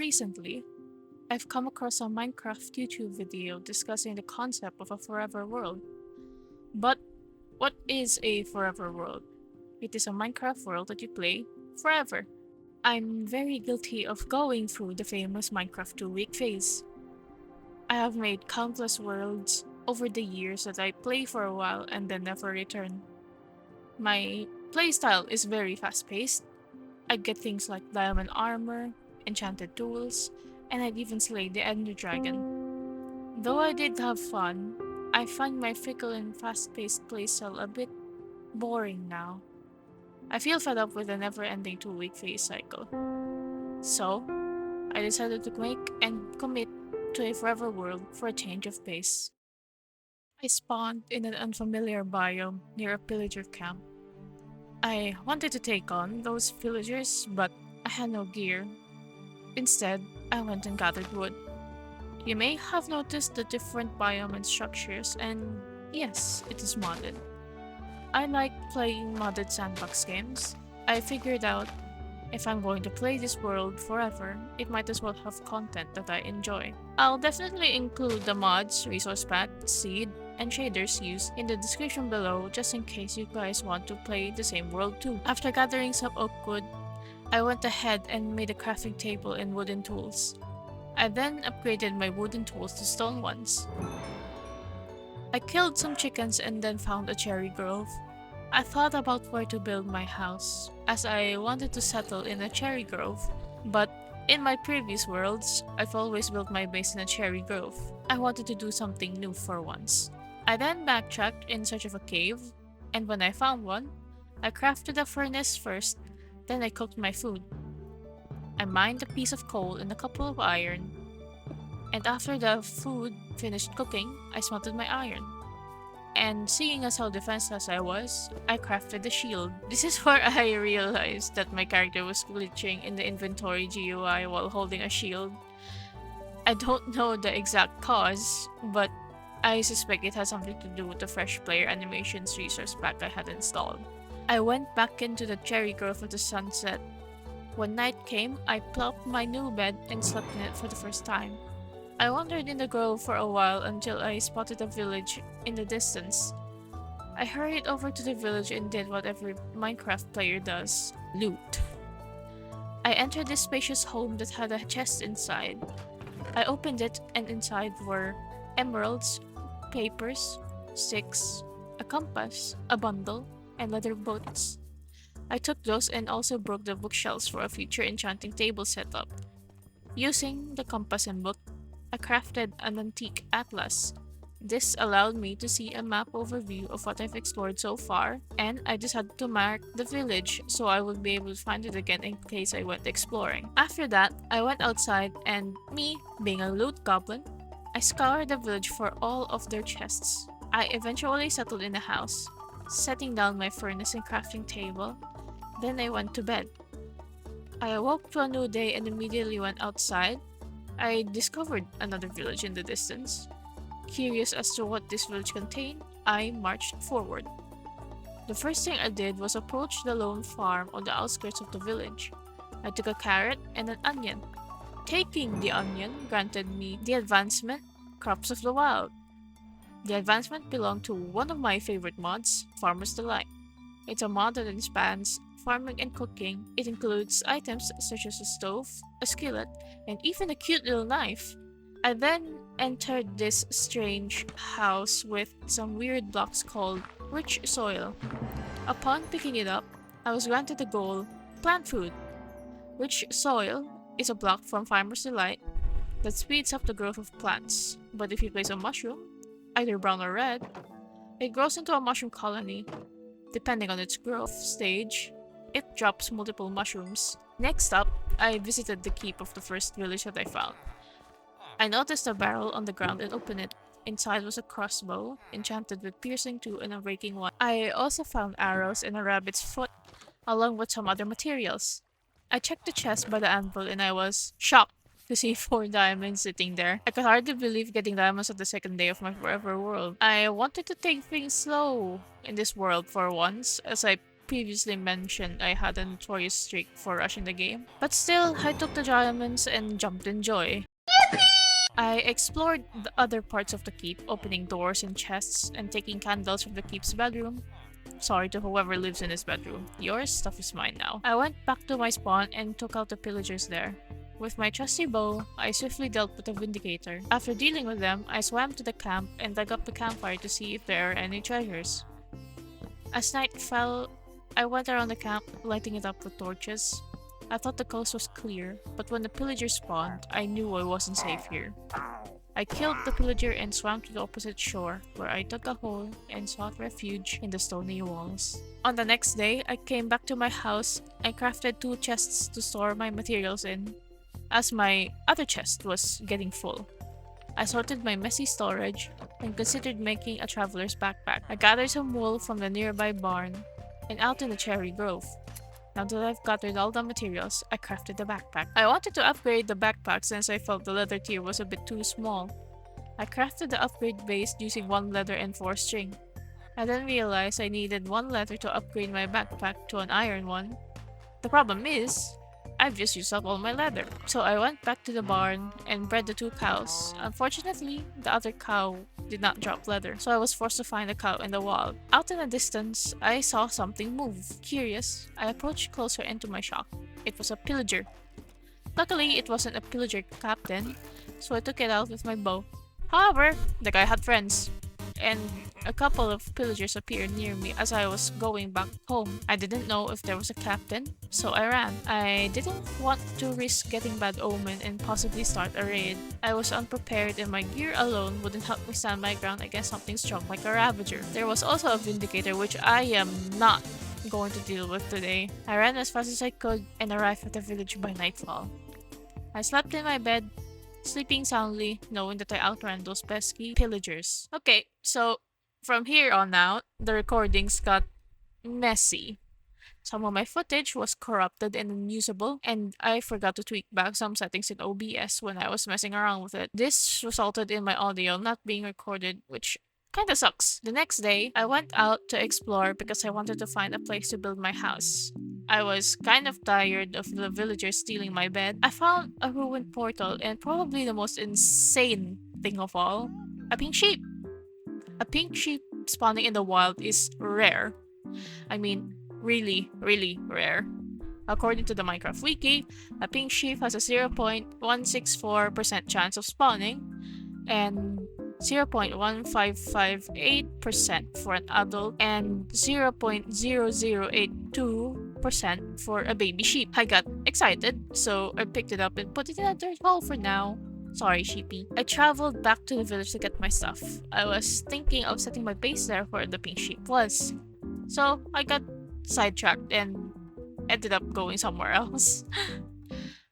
Recently, I've come across a Minecraft YouTube video discussing the concept of a forever world. But what is a forever world? It is a Minecraft world that you play forever. I'm very guilty of going through the famous Minecraft 2-week phase. I have made countless worlds over the years that I play for a while and then never return. My playstyle is very fast paced. I get things like diamond armor, enchanted tools, and I've even slayed the Ender Dragon. Though I did have fun, I find my fickle and fast paced playstyle a bit boring now. I feel fed up with the never ending 2-week phase cycle. So, I decided to make and commit to a forever world for a change of pace. I spawned in an unfamiliar biome near a pillager camp. I wanted to take on those villagers, but I had no gear. Instead, I went and gathered wood. You may have noticed the different biome and structures, and yes, it is modded. I like playing modded sandbox games. I figured out if I'm going to play this world forever, it might as well have content that I enjoy. I'll definitely include the mods, resource pack, seed, and shaders used in the description below just in case you guys want to play the same world too. After gathering some oak wood, I went ahead and made a crafting table and wooden tools. I then upgraded my wooden tools to stone ones. I killed some chickens and then found a cherry grove. I thought about where to build my house, as I wanted to settle in a cherry grove, but in my previous worlds, I've always built my base in a cherry grove. I wanted to do something new for once. I then backtracked in search of a cave, and when I found one, I crafted a furnace first, then I cooked my food. I mined a piece of coal and a couple of iron, and after the food finished cooking, I smelted my iron. And seeing as how defenseless I was, I crafted a shield. This is where I realized that my character was glitching in the inventory GUI while holding a shield. I don't know the exact cause, but I suspect it has something to do with the fresh player animations resource pack I had installed. I went back into the cherry grove at the sunset. When night came, I plopped my new bed and slept in it for the first time. I wandered in the grove for a while until I spotted a village in the distance. I hurried over to the village and did what every Minecraft player does: loot. I entered this spacious home that had a chest inside. I opened it, and inside were emeralds, papers, sticks, a compass, a bundle, and leather boots. I took those and also broke the bookshelves for a future enchanting table setup. Using the compass and book, I crafted an antique atlas. This allowed me to see a map overview of what I've explored so far, and I decided to mark the village so I would be able to find it again in case I went exploring. After that, I went outside and, me being a loot goblin, I scoured the village for all of their chests. I eventually settled in a house, setting down my furnace and crafting table. Then I went to bed. I awoke to a new day and immediately went outside. I discovered another village in the distance. Curious as to what this village contained, I marched forward. The first thing I did was approach the lone farm on the outskirts of the village. I took a carrot and an onion. Taking the onion granted me the advancement Crops of the Wild. The advancement belonged to one of my favorite mods, Farmer's Delight. It's a mod that spans farming and cooking. It includes items such as a stove, a skillet, and even a cute little knife. I then entered this strange house with some weird blocks called rich soil. Upon picking it up, I was granted the goal, plant food. Rich soil is a block from Farmer's Delight that speeds up the growth of plants, but if you place a mushroom, either brown or red, it grows into a mushroom colony. Depending on its growth stage, it drops multiple mushrooms. Next up, I visited the keep of the first village that I found. I noticed a barrel on the ground and opened it. Inside was a crossbow, enchanted with piercing 2 and a raking 1. I also found arrows and a rabbit's foot, along with some other materials. I checked the chest by the anvil and I was shocked to see 4 diamonds sitting there. I could hardly believe getting diamonds on the second day of my forever world. I wanted to take things slow in this world for once, as I previously mentioned, I had a notorious streak for rushing the game. But still, I took the diamonds and jumped in joy. I explored the other parts of the keep, opening doors and chests and taking candles from the keep's bedroom. Sorry to whoever lives in this bedroom. Your stuff is mine now. I went back to my spawn and took out the pillagers there. With my trusty bow, I swiftly dealt with the Vindicator. After dealing with them, I swam to the camp and dug up the campfire to see if there are any treasures. As night fell, I went around the camp, lighting it up with torches. I thought the coast was clear, but when the pillagers spawned, I knew I wasn't safe here. I killed the pillager and swam to the opposite shore, where I dug a hole and sought refuge in the stony walls. On the next day, I came back to my house and crafted 2 chests to store my materials in, as my other chest was getting full. I sorted my messy storage and considered making a traveler's backpack. I gathered some wool from the nearby barn and out in the cherry grove. Now that I've gathered all the materials, I crafted the backpack. I wanted to upgrade the backpack since I felt the leather tier was a bit too small. I crafted the upgrade base using 1 leather and 4 string. I then realized I needed 1 leather to upgrade my backpack to an iron one. The problem is, I've just used up all my leather. So I went back to the barn and bred the 2 cows. Unfortunately, the other cow did not drop leather, so I was forced to find a cow in the wild. Out in the distance, I saw something move. Curious, I approached closer and to my shock, it was a pillager. Luckily, it wasn't a pillager captain, so I took it out with my bow. However, the guy had friends, and a couple of pillagers appeared near me as I was going back home. I didn't know if there was a captain, so I ran. I didn't want to risk getting bad omen and possibly start a raid. I was unprepared and my gear alone wouldn't help me stand my ground against something strong like a Ravager. There was also a Vindicator, which I am not going to deal with today. I ran as fast as I could and arrived at the village by nightfall. I slept in my bed, sleeping soundly, knowing that I outran those pesky pillagers. Okay, so from here on out, the recordings got messy. Some of my footage was corrupted and unusable, and I forgot to tweak back some settings in OBS when I was messing around with it. This resulted in my audio not being recorded, which kinda sucks. The next day, I went out to explore because I wanted to find a place to build my house. I was kind of tired of the villagers stealing my bed. I found a ruined portal and probably the most insane thing of all, a pink sheep. A pink sheep spawning in the wild is rare. I mean, really, really rare. According to the Minecraft wiki, a pink sheep has a 0.164% chance of spawning and 0.1558% for an adult and 0.0082% for a baby sheep. I got excited, so I picked it up and put it in a dirt hole for now. Sorry, sheepy. I traveled back to the village to get my stuff. I was thinking of setting my base there where the pink sheep was. So I got sidetracked and ended up going somewhere else.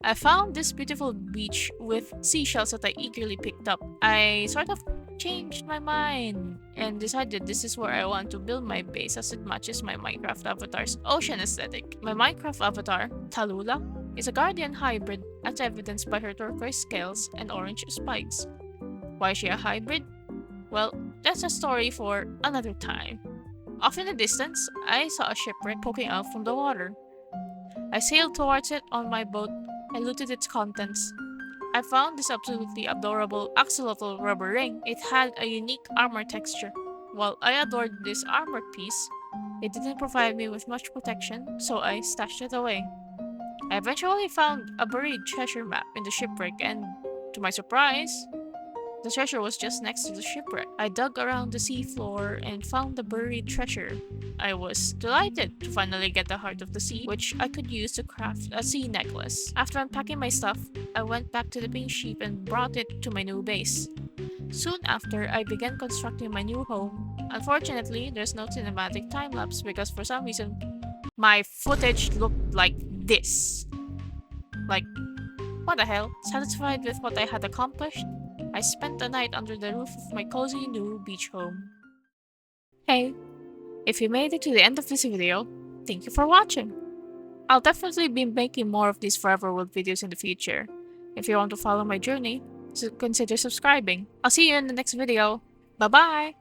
I found this beautiful beach with seashells that I eagerly picked up. I sort of changed my mind and decided this is where I want to build my base as it matches my Minecraft avatar's ocean aesthetic. My Minecraft avatar, Tallulah, is a guardian hybrid as evidenced by her turquoise scales and orange spikes. Why is she a hybrid? Well, that's a story for another time. Off in the distance, I saw a shipwreck poking out from the water. I sailed towards it on my boat and looted its contents. I found this absolutely adorable axolotl rubber ring. It had a unique armor texture. While I adored this armor piece, it didn't provide me with much protection, so I stashed it away. I eventually found a buried treasure map in the shipwreck and, to my surprise, the treasure was just next to the shipwreck. I dug around the seafloor and found the buried treasure. I was delighted to finally get the heart of the sea, which I could use to craft a sea necklace. After unpacking my stuff, I went back to the pink sheep and brought it to my new base. Soon after, I began constructing my new home. Unfortunately, there's no cinematic time-lapse because for some reason, my footage looked like this. Like, what the hell? Satisfied with what I had accomplished, I spent the night under the roof of my cozy new beach home. Hey, if you made it to the end of this video, thank you for watching. I'll definitely be making more of these Forever World videos in the future. If you want to follow my journey, so consider subscribing. I'll see you in the next video. Bye bye!